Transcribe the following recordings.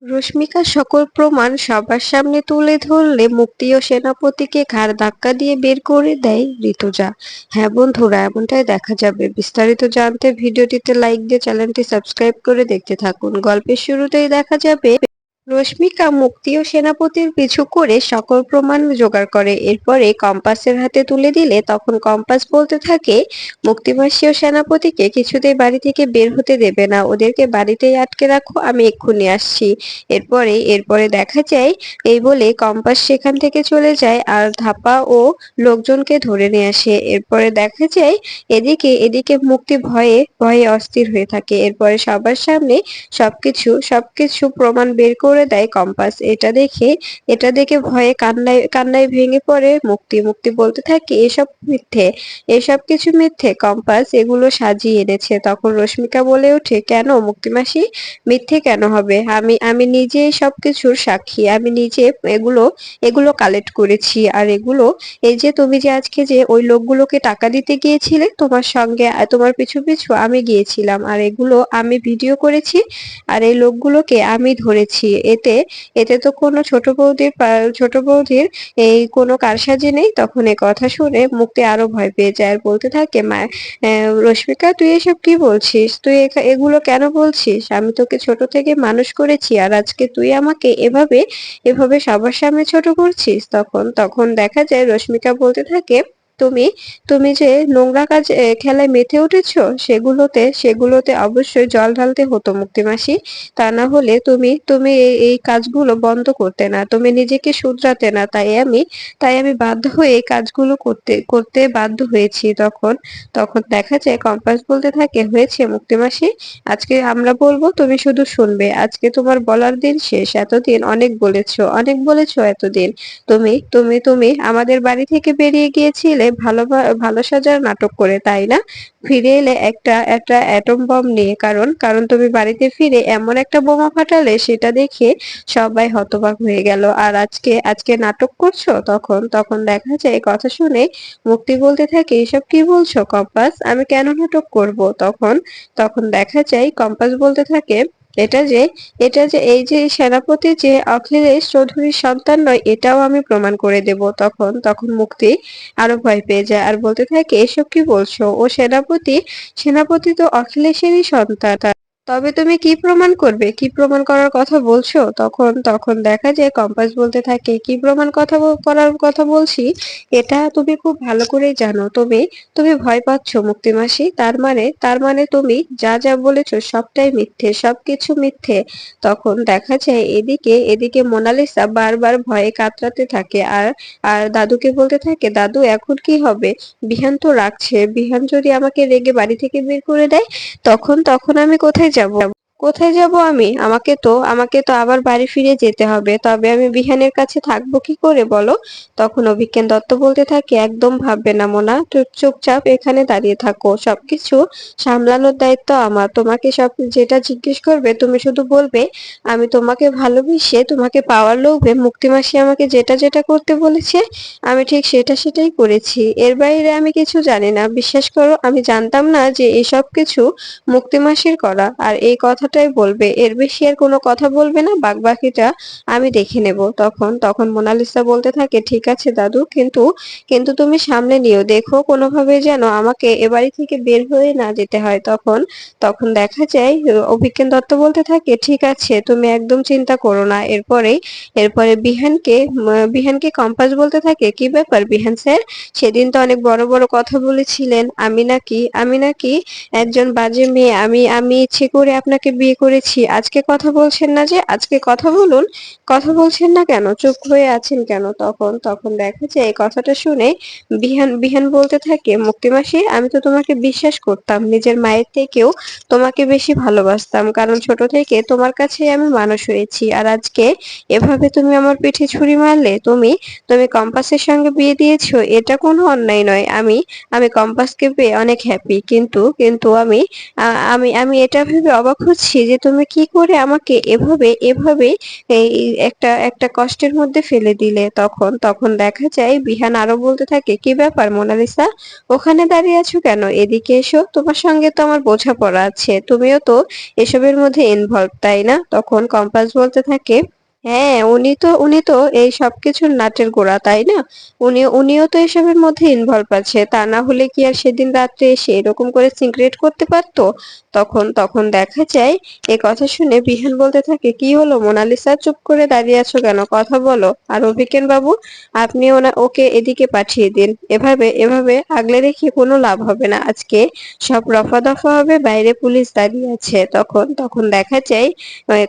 রশ্মিকা সকল প্রমাণ সবার সামনে তুলে ধরলে মুক্তি ও সেনাপতিকে ঘাড় ধাক্কা দিয়ে বের করে দেয় ঋতুজা। হ্যাঁ বন্ধুরা, এমনটাই দেখা যাবে। বিস্তারিত জানতে ভিডিওটিতে লাইক দিয়ে চ্যানেলটি সাবস্ক্রাইব করে দেখতে থাকুন। গল্পের শুরুতেই দেখা যাবে রশ্মিকা মুক্তি ও সেনাপতির পিছু করে সকল প্রমাণ জোগাড় করে। এরপরে কম্পাসের হাতে তুলে দিলে তখন কম্পাস বলতে থাকে, মুক্তিমাসী ও সেনাপতিকে কিছুতেই বাড়ি থেকে বের হতে দেবে না, ওদেরকে বাড়িতেই আটকে রাখো, আমি এক্ষুনি আসছি। এরপরে দেখা যায় এই বলে কম্পাস সেখান থেকে চলে যায় আর ধাপা ও লোকজনকে ধরে নিয়ে আসে। এরপরে দেখা যায় এদিকে এদিকে মুক্তি ভয়ে ভয়ে অস্থির হয়ে থাকে। এরপরে সবার সামনে সবকিছু সবকিছু প্রমাণ বের করে দেয় কম্পাস। এটা দেখে ভয়ে কান্নায় কান্নায় ভেঙে পড়ে মুক্তি। মুক্তি বলতে থাকে, এসব মিথ্যে, এসব কিছু মিথ্যে, কম্পাস এগুলো সাজিয়ে এনেছে। তখন রশ্মিকা বলে ওঠে, কেন মুক্তিমাসি, মিথ্যে কেন হবে? আমি আমি নিজে সবকিছুর সাক্ষী, আমি নিজে এগুলো এগুলো কালেক্ট করেছি। আর এগুলো, এই যে তুমি যে আজকে যে ওই লোকগুলোকে টাকা দিতে গিয়েছিলে তোমার সঙ্গে, তোমার পিছু পিছু আমি গিয়েছিলাম, আর এগুলো আমি ভিডিও করেছি, আর এই লোকগুলোকে আমি ধরেছি। এতে এতে তো কোনো ছোট বৌদির এই কোনো কারসাজি নেই। তখন এ কথা শুনে মুক্তি আরো ভয় পেয়ে যায় আর বলতে থাকে, মা, রশ্মিকা তুই এসব কি বলছিস? তুই এগুলো কেন বলছিস? আমি তোকে ছোট থেকে মানুষ করেছি, আর আজকে তুই আমাকে এভাবে এভাবে সবার সামনে ছোট করছিস। তখন তখন দেখা যায় রশ্মিকা বলতে থাকে, তুমি তুমি যে নোংরা কাজ খেলায় মেতে উঠেছো, সেগুলোতে অবশ্যই জল ঢালতে হতো মুক্তিমাসি। তা না হলে তুমি তুমি এই কাজগুলো বন্ধ করতে না, তুমি নিজেকে শুধরাতে না। তাই আমি বাধ্য হয়ে এই কাজগুলো করতে করতে বাধ্য হয়েছি। তখন তখন দেখা যায় কম্পাস বলতে থাকে, হয়েছে মুক্তিমাসি, আজকে আমরা বলবো, তুমি শুধু শুনবে। আজকে তোমার বলার দিন শেষ। এতদিন অনেক বলেছো এতদিন। তুমি আমাদের বাড়ি থেকে বেরিয়ে গিয়েছিলে ভালো ভালো সাজার নাটক করে, তাই না? ফিরে এলে একটা একটা অ্যাটম বম নিয়ে। কারণ কারণ তুমি বাড়িতে ফিরে এমন একটা বোমা ফাটালে, সেটা দেখে সবাই হতবাক হয়ে গেল। আর আজকে আজকে নাটক করছো? তখন তখন দেখা যায় কথা শুনে মুক্তি বলতে থাকে, এসব কি বলছো কম্পাস, আমি কেন নাটক করব? তখন তখন দেখা যায় কম্পাস বলতে থাকে, এটা যে এটা যে এই যে সেনাপতি যে অখিলেশ চৌধুরীর সন্তান নয়, এটাও আমি প্রমাণ করে দেব। তখন তখন মুক্তি আরো ভয় পেয়ে যায় আর বলতে থাকে, এসব কি বলছো? ও সেনাপতি, সেনাপতি তো অখিলেশেরই সন্তান। তবে তুমি কি প্রমাণ করবে? কি প্রমাণ করার কথা বলছো? তখন তখন দেখা যায় কম্পাস বলতে থাকে, কি প্রমাণ করার কথা বলছি এটা তুমি খুব ভালো করেই জানো। তুমি তুমি ভয় পাচ্ছ মুক্তিমাসি, তার মানে তুমি যা যা বলেছো সবটাই মিথ্যে, সবকিছু মিথ্যে। তখন দেখা যায় এদিকে এদিকে মোনালিসা বারবার ভয়ে কাতরাতে থাকে আর আর দাদুকে বলতে থাকে, দাদু এখন কি হবে? বিহান তো রাগছে, বিহান যদি আমাকে রেগে বাড়ি থেকে বের করে দেয়, তখন তখন আমি কোথায় যাব? কোথায় যাব আমি? আমাকে তো আবার বাড়ি ফিরে যেতে হবে। তবে আমি বিহানের কাছে থাকবো কি করে বলো? তখন অভিজ্ঞান দত্ত বলতে থাকে, একদম ভাববে না মোনা, চুপচাপ এখানে দাঁড়িয়ে থাকো, সবকিছু সামলানোর দায়িত্ব আমার। তোমাকে সব যেটা জিজ্ঞেস করবে তুমি শুধু বলবে, আমি তোমাকে ভালোবেসে তোমাকে পাওয়ার লোভে মুক্তিমাসি আমাকে যেটা যেটা করতে বলেছে আমি ঠিক সেটাই করেছি। এর বাইরে আমি কিছু জানি না। বিশ্বাস করো, আমি জানতাম না যে এসব কিছু মুক্তিমাসির করা। আর এই কথাটাই বলবে, এর বেশি আর কোনো কথা বলবে না, বাকিটা আমি দেখে নেব। তখন তখন মোনালিসা বলতে থাকে, ঠিক আছে দাদু, কিন্তু কিন্তু তুমি সামনে নিও, দেখো কোনোভাবে যেন আমাকে এ বাড়ি থেকে বের হয়ে না যেতে হয়। তখন তখন দেখা যায় অভিজ্ঞান দত্ত বলতে থাকে, ঠিক আছে, তুমি একদম চিন্তা করো না। এরপরে বিহানকে কম্পাস বলতে থাকে, কি ব্যাপার বিহান স্যার, সেদিন তো অনেক বড় বড় কথা বলেছিলেন, আমি নাকি একজন বাজে মেয়ে, আমি আমি ইচ্ছে করে আপনাকে বিয়ে করেছি। আজকে কথা বলছেন না যে? আজকে কথা বলুন। কথা বলছেন না কেন? চুপ হয়ে আছেন কেন? তখন তখন দেখা যায় এই কথাটা শুনে বিহান বিহান বলতে থাকে, মুক্তিমাসি, আমি তো তোমাকে বিশ্বাস করতাম, নিজের মায়ের থেকেও তোমাকে বেশি ভালোবাসতাম, কারণ ছোট থেকে তোমার কাছে আমি মানুষ হয়েছি। আর আজকে এভাবে তুমি আমার পিঠে ছুরি মারলে, তুমি তুমি কম্পাসের সঙ্গে বিয়ে দিয়েছো, এটা কোনো অন্যায় নয়। আমি আমি কম্পাসকে পেয়ে অনেক হ্যাপি, কিন্তু কিন্তু আমি এটা ভেবে অবাক হচ্ছি, বলছি যে তুমি কি করে আমাকে এভাবে এভাবে এই একটা একটা কষ্টের মধ্যে ফেলে দিলে। তখন তখন দেখা যায় বিহান আরো বলতে থাকে, কি ব্যাপার মোনালিসা, ওখানে দাঁড়িয়ে আছো কেন, এদিকে এসো, তোমার সঙ্গে তো আমার বোঝাপড়া আছে, তুমিও তো এসবের মধ্যে ইনভলভ তাই না। তখন কম্পাস বলতে থাকে, হ্যাঁ উনি তো এই সবকিছুর নাটের গোড়া তাই না, উনিও তো এসবের মধ্যে ইনভলভ আছে, তা না হলে কি আর সেদিন রাত্রে এসে এরকম করে সিক্রেট করতে পারতো। তখন তখন দেখা যায় এ কথা শুনে বিহান বলতে থাকে, কি হলো মোনালিসা, চুপ করে দাঁড়িয়ে আছো কেন, কথা বলো। আর অভিজ্ঞান বাবু, আপনি ওকে এদিকে পাঠিয়ে দিন, এভাবে এভাবে আগলে রেখে কোনো লাভ হবে না, আজকে সব রফা দফা হবে, বাইরে পুলিশ দাঁড়িয়ে আছে। তখন তখন দেখা যায়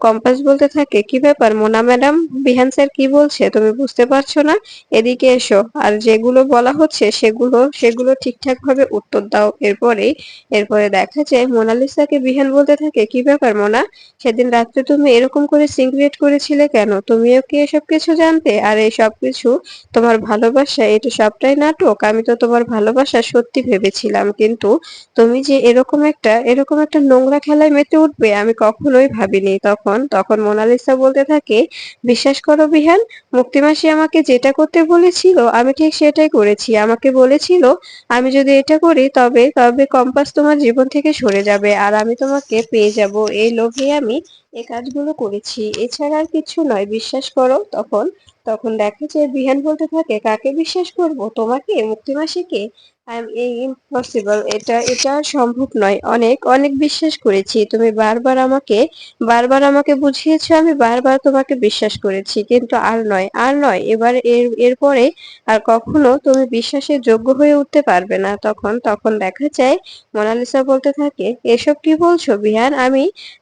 কম্পাস বলতে থাকে, কি ব্যাপার মোনা ম্যাডাম, বিহান স্যার কি বলছে তুমি বুঝতে পারছো না, এদিকে এসো, আর যেগুলো বলা হচ্ছে সেগুলো সেগুলো ঠিকঠাক ভাবে উত্তর দাও। এরপরে দেখা যায় মোনালিসাকে বিহান বলতে থাকে, কি ব্যাপার মোনা, সেদিন রাত্রে তুমি এরকম করে সিনক্রিয়েট করেছিলে কেন, তুমিও কি এসব কিছু জানতে, আর এই সব কিছু তোমার ভালোবাসা, এটা সবটাই নাটক, আমি তো তোমার ভালোবাসা সত্যি ভেবেছিলাম, কিন্তু তুমি যে এরকম একটা নোংরা খেলায় মেতে উঠবে আমি কখনোই ভাবিনি। তখন তখন মোনালিসা বলতে থাকে, বিশ্বাস করো বিহান, মুক্তিমাসি আমাকে যেটা করতে বলেছিল আমি ঠিক সেটাই করেছি, আমাকে বলেছিল আমি যদি এটা করি তবে তবে কম্পাস তোমার জীবন থেকে সরে যাবে আর আমি তোমাকে পেয়ে যাব, এই লোভে আমি এই কাজগুলো করেছি, এছাড়া আর কিছু নয়, বিশ্বাস করো। তখন তখন দেখা যায় বিহান বলতে থাকে, কাকে বিশ্বাস করব, তোমাকে, মুক্তিমাসিকে, এই ইম্পসিবল, এটা সম্ভব নয়, অনেক অনেক বিশ্বাস করেছি, তুমি বারবার আমাকে বুঝিয়েছো, আমি বারবার তোমাকে বিশ্বাস করেছি, কিন্তু আর নয় এরপরে আর কখনো তুমি বিশ্বাসের যোগ্য হয়ে উঠতে পারবে না। তখন তখন দেখা যায় মোনালিসা বলতে থাকে, এসব কি বলছো বিহান,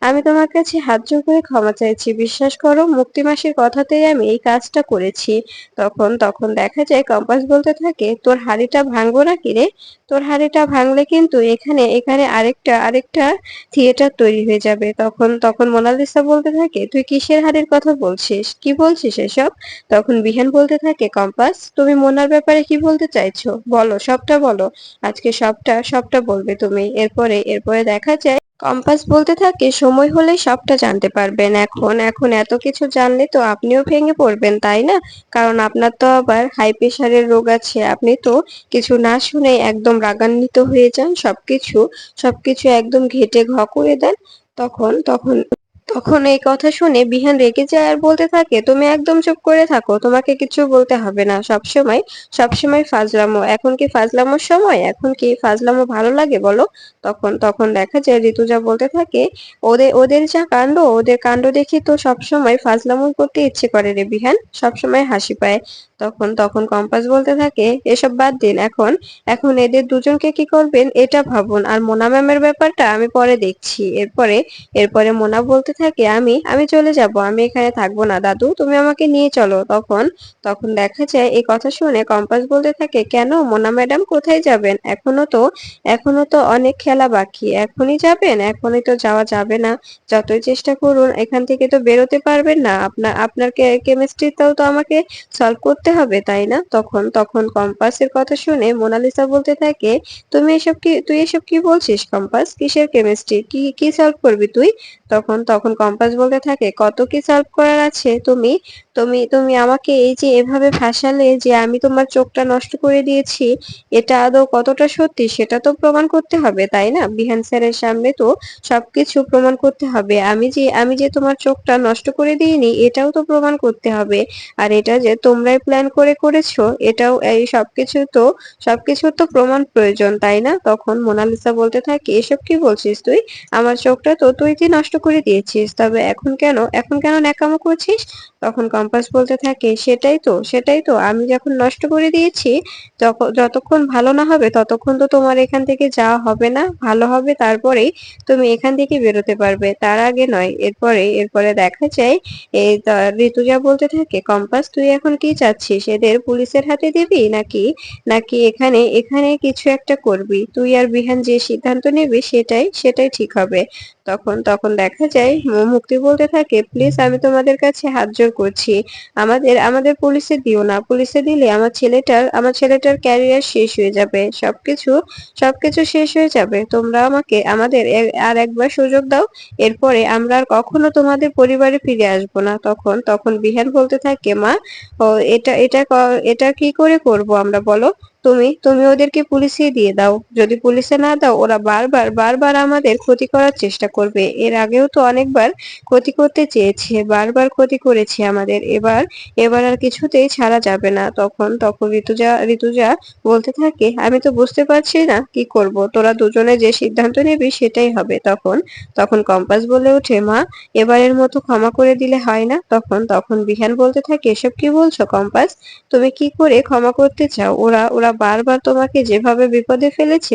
আমি তোমার কাছে হাত জোড় করে ক্ষমা চাইছি, বিশ্বাস করো, মুক্তিমাসির কথাতেই আমি এই কাজটা করেছি। তখন তখন দেখা যায় কম্পাস বলতে থাকে, তোর হাড়িটা ভাঙবো নাকি রে, তোর হাড়িটা ভাঙলে কিন্তু এখানে এখানে আরেকটা আরেকটা থিয়েটার তৈরি হয়ে যাবে। তখন তখন মোনালিসা বলতে থাকে, তুই কিসের হাড়ির কথা বলছিস, কি বলছিস এসব। তখন বিহান বলতে থাকে, কম্পাস তুমি মোনার ব্যাপারে কি বলতে চাইছো, বলো, সবটা বলো, আজকে সবটা সবটা বলবে তুমি। এরপরে দেখা যায় কম্পাস বলতে থাকে, সময় হলে সবটা জানতে পারবেন, এখন এখন এত কিছু জানলে তো আপনিও ভেঙে পড়বেন তাই না, কারণ আপনার তো আবার হাই প্রেশারের রোগ আছে, আপনি তো কিছু না শুনে একদম রাগান্বিত হয়ে যান, সবকিছু সবকিছু একদম ঘেঁটে ঘ করে দেন। তখন তখন তখন এই কথা শুনে বিহান রেগে যায় আর বলতে থাকে, তুমি একদম চুপ করে থাকো, তোমাকে কিছু বলতে হবে না, সবসময় সবসময় ফাজলামো, এখন কি ফাজলামোর সময়, এখন কি ফাজলামো ভালো লাগে বলো। তখন তখন দেখা যায় ঋতুজা বলতে থাকে, ওদের ওদের যা কাণ্ড, ওদের কাণ্ড দেখি তো সবসময় ফাজলামো করতে ইচ্ছে করে রে বিহান, সবসময় হাসি পায়। তখন তখন কম্পাস বলতে থাকে, এসব বাদ দিন, এখন এখন এদের দুজনকে কি করবেন এটা ভাবুন, আর মোনা ম্যামের ব্যাপারটা আমি পরে দেখছি। এরপরে মোনা বলতে থাকে, আমি আমি চলে যাব, আমি এখানে থাকবো না, দাদু তুমি আমাকে নিয়ে চলো। তখন তখন দেখা যায় এই কথা শুনে কম্পাস বলতে থাকে, কেন মোনা ম্যাডাম কোথায় যাবেন, এখনো তো অনেক খেলা বাকি, এখনই যাবেন, এখনই তো যাওয়া যাবে না, যতই চেষ্টা করুন এখান থেকে তো বেরোতে পারবেন না, আপনার কেমিস্ট্রিটাও তো আমাকে সলভ করতে হবে তাই না। তখন তখন কম্পাসের কথা শুনে মোনালিসা বলতে থাকে, তুই এসব কি বলছিস কম্পাস, কিসের কেমিস্ট্রি, কি কি সলভ করবি তুই। তখন তখন কম্পাস বলতে থাকে, কত কি সলভ করার আছে, তুমি আমাকে এই যে এভাবে ফাঁসালে যে আমি তোমার চোখটা নষ্ট করে দিয়েছি, এটা আদৌ কতটা সত্যি সেটা তো প্রমাণ করতে হবে তাই না, বিহান স্যারের সামনে তো সবকিছু প্রমাণ করতে হবে, আমি যে তোমার চোখটা নষ্ট করে দিইনি এটাও তো প্রমাণ করতে হবে, আর এটা যে তোমরাই প্ল্যান করে করেছো এটাও, এই সবকিছু তো প্রমাণ প্রয়োজন তাই না। তখন মোনালিসা বলতে থাকে, এসব কি বলছিস তুই, আমার চোখটা তো তুই নষ্ট করে দিয়েছিস, তবে এখন কেন ন্যাকামো করছিস। তখন কম্পাস বলতে থাকে, সেটাই তো আমি যখন নষ্ট করে দিয়েছি, যতক্ষণ ভালো না হবে ততক্ষণ তো তোমার এখান থেকে যাওয়া হবে না, ভালো হবে তারপরেই তুমি এখান থেকে বেরোতে পারবে, তার আগে নয়। এরপরে দেখা যায় ঋতুজা বলতে থাকে, কম্পাস তুই এখন কি চাচ্ছিস, এদের পুলিশের হাতে দিবি নাকি নাকি এখানে এখানে কিছু একটা করবি, তুই আর বিহান যে সিদ্ধান্ত নিবি সেটাই সেটাই ঠিক হবে। তখন তখন দেখা যায় মুক্তি বলতে থাকে, প্লিজ আমি তোমাদের কাছে হাত জোড় করছি, আমাদের আমাদের পুলিশে দিও না, পুলিশে দিলে আমার ছেলেটার ক্যারিয়ার শেষ হয়ে যাবে, সবকিছু শেষ হয়ে যাবে। তোমরা আমাকে আমাদের আর একবার সুযোগ দাও, এরপরে আমরা আর কখনো তোমাদের পরিবারে ফিরে আসবো না। তখন তখন বিহান বলতে থাকে, মা, ও এটা কি করে করব আমরা, বলো? তুমি ওদেরকে পুলিশে দিয়ে দাও, যদি পুলিশে না দাও ওরা বারবার বারবার আমাদের ক্ষতি করার চেষ্টা করবে, এর আগেও তো অনেকবার ক্ষতি করতে চেয়েছে, বারবার ক্ষতি করেছে আমাদের, এবার এবার আর কিছুতেই ছাড়া যাবে না। তখন তখন ঋতুজা বলতে থাকে, আমি তো বুঝতে পারছি না কি করব, তোরা দুজনে যে সিদ্ধান্ত নিবি সেটাই হবে। তখন তখন কম্পাস বলে ওঠে, মা, এবারের মতো ক্ষমা করে দিলে হয় না? তখন তখন বিহান বলতে থাকে, এসব কি বলছো কম্পাস, তুমি কি করে ক্ষমা করতে চাও? ওরা ওরা বারবার তোমাকে যেভাবে বিপদে ফেলেছে,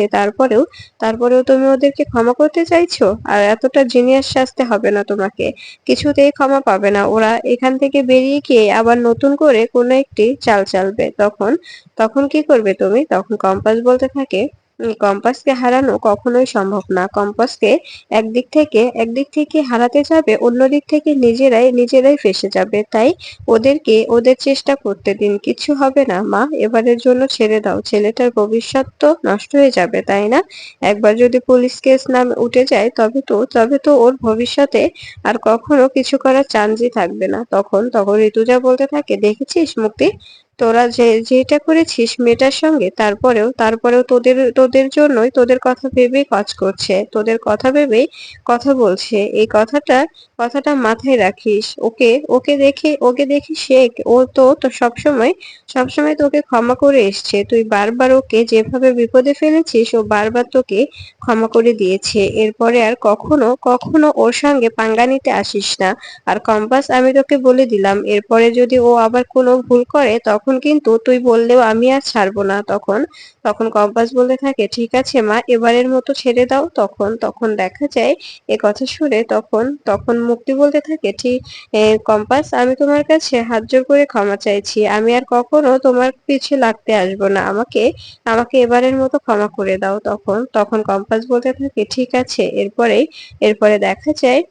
তারপরেও তুমি ওদেরকে ক্ষমা করতে চাইছো? আর এতটা জিনিয়াস সাজতে হবে না তোমাকে, কিছুতেই ক্ষমা পাবে না ওরা, এখান থেকে বেরিয়ে গিয়ে আবার নতুন করে কোনো একটি চাল চালবে। তখন তখন কি করবে তুমি? তখন কম্পাস বলতে থাকে, কম্পাসকে হারানো কখনোই সম্ভব না, কম্পাসকে একদিক থেকে হারাতে যাবে, অন্য দিক থেকে নিজেরাই নিজেরাই ফেঁসে যাবে। তাই ওদের চেষ্টা করতে দিন, কিছু হবে না মা, এবারের জন্য ছেড়ে দাও, ছেলেটার ভবিষ্যৎ তো নষ্ট হয়ে যাবে, তাই না? একবার যদি পুলিশ কেস নাম উঠে যায়, তবে তো ওর ভবিষ্যতে আর কখনো কিছু করার চান্সই থাকবে না। তখন তখন ঋতুজা বলতে থাকে, দেখেছিস মুক্তি, তোরা যেটা করেছিস মেয়েটার সঙ্গে, তারপরেও তোদের তোদের জন্যই, তোদের কথা ভেবেই কাজ করছে, তোদের কথা ভেবেই কথা বলছে, এই কথাটা মাথায় রাখিস, ওকে দেখে শেখ, ও তো সবসময় তোকে ক্ষমা করে এসছে, তুই বারবার ওকে যেভাবে বিপদে ফেলেছিস ও বারবার তোকে ক্ষমা করে দিয়েছে, এরপরে আর কখনো কখনো ওর সঙ্গে পাঙ্গা নিতে আসিস না। আর কম্পাস, আমি তোকে বলে দিলাম, এরপরে যদি ও আবার কোনো ভুল করে তখন কিন্তু তুই বললেও আমি আর ছাড়বো না। তখন তখন কম্পাস বলতে থাকে, ঠিক আছে মা, এবারের মতো ছেড়ে দাও। তখন তখন দেখা যায় এ কথা শুনে তখন তখন মুক্তি বলতে থাকে, ঠিক কম্পাস, আমি তোমার কাছে হাত জোড় করে ক্ষমা চাইছি, আমি আর কখনো তোমার পিছে লাগতে আসবো না, আমাকে আমাকে এবারের মতো ক্ষমা করে দাও। তখন তখন কম্পাস বলতে থাকে, ঠিক আছে। এরপরে দেখা যায়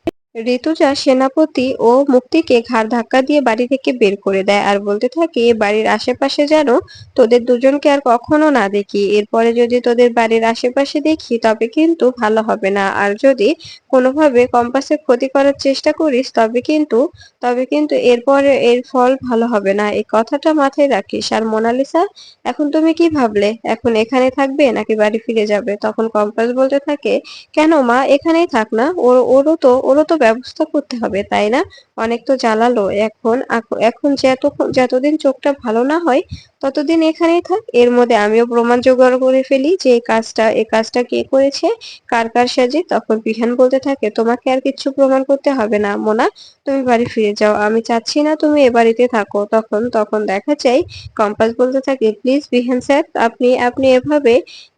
ঋতুজা সেনাপতি ও মুক্তিকে ঘাড় ধাক্কা দিয়ে বাড়ি থেকে বের করে দেয় আর বলতে থাকে, "এ বাড়ির আশেপাশে যেন তোদের দুজনকে আর কখনো না দেখি, এরপরে যদি তোদের বাড়ির আশেপাশে দেখি তবে কিন্তু ভালো হবে না, আর যদি কোনোভাবে কম্পাসের ক্ষতি করার চেষ্টা করিস তবে কিন্তু এরপরে এর ফল ভালো হবে না, এই কথাটা মাথায় রাখিস। আর মোনালিসা, এখন তুমি কি ভাবলে, এখন এখানে থাকবে নাকি বাড়ি ফিরে যাবে?" তখন কম্পাস বলতে থাকে, কেন মা, এখানেই থাক না, ওরও তো ব্যবস্থা করতে হবে, তাই না? অনেক তো জ্বালালো, এখন যতদিন চোখটা ভালো না হয় ততদিন এখানেই থাক, এর মধ্যে আমিও প্রমাণ জোগাড় করে ফেলি যে এই কাজটা কে করেছে, কার কার সাজে। তখন বিহান বলতে থাকে, তোমাকে আর কিচ্ছু প্রমাণ করতে হবে না মোনা, তুমি বাড়ি ফিরে যাও, আমি চাচ্ছি না তুমি এ বাড়িতে থাকো। তখন তখন দেখা যায় কম্পাস বলতে থাকে, প্লিজ বিহান স্যার, আপনি আপনি এভাবে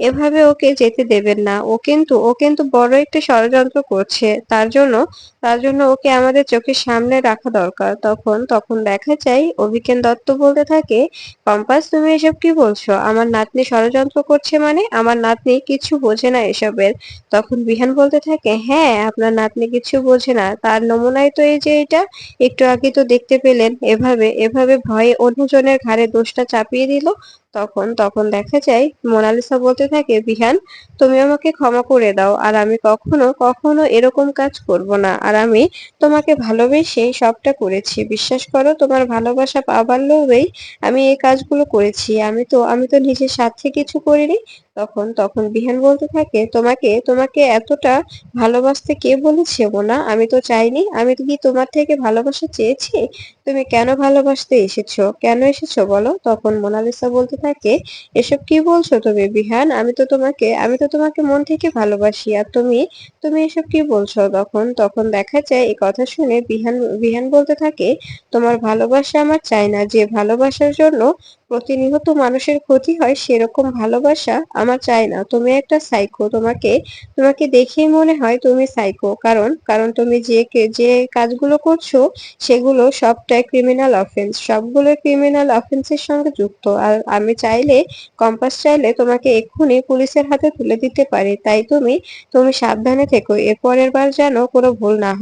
এভাবে ওকে যেতে দেবেন না, ও কিন্তু বড় একটা ষড়যন্ত্র করছে, তার জন্য ওকে আমাদের চোখের সামনে রাখা দরকার। তখন তখন দেখা যায় অভিজ্ঞান দত্ত বলতে থাকে, কম্পাস, তুমি এসব কি বলছো, আমার নাতনি ষড়যন্ত্র করছে মানে? আমার নাতনি কিছু বোঝে না এসবের। তখন বিহান বলতে থাকে, হ্যাঁ, আপনার নাতনি কিছু বোঝে না, তার নমুনাই তো এই যে এটা, একটু আগে তো দেখতে পেলেন, এভাবে এভাবে ভয়ে অন্যজনের ঘাড়ে দোষটা চাপিয়ে দিল। তখন তখন দেখা যায় মোনালিসা বলতে থাকে, বিহান, তুমি আমাকে ক্ষমা করে দাও, আর আমি কখনো কখনো এরকম কাজ করব না, আর আমি তোমাকে ভালোবেসে সবটা করেছি, বিশ্বাস করো, তোমার ভালোবাসা পাবার লোভেই আমি এই কাজগুলো করেছি, আমি তো নিজের স্বার্থে কিছু করিনি। তখন তখন বিহান বলতে থাকে, তোমাকে তোমাকে এতটা ভালোবাসতে কে বলেছে মোনা, আমি তো চাইনি, আমি কি তোমার থেকে ভালোবাসা চেয়েছি? তুমি কেন ভালোবাসতে এসেছো বলো? তখন মোনালিসা বলতে থাকে, এসব কি বলছো তুমি বিহান, আমি তো তোমাকে মন থেকে ভালোবাসি, আর তুমি এসব কি বলছো? তখন তখন দেখা যায় এই কথা শুনে বিহান বিহান বলতে থাকে, তোমার ভালোবাসা আমার চাই না, যে ভালোবাসার জন্য প্রতিনিয়ত মানুষের ক্ষতি হয় সেরকম ভালোবাসা আমার চাই না। তুমি একটা সাইকো। তোমাকে দেখেই মনে হয় তুমি সাইকো। কারণ তুমি যে কাজগুলো করছো সেগুলো সবটাই ক্রিমিনাল অফেন্স। সবগুলো ক্রিমিনাল অফেন্স এর সঙ্গে যুক্ত। আর আমি চাইলে কম্পাস চাইলে তোমাকে এক্ষুনি পুলিশের হাতে তুলে দিতে পারি। তাই তুমি সাবধানে থেকো। এর পরের বার যেন কোনো ভুল না হয়।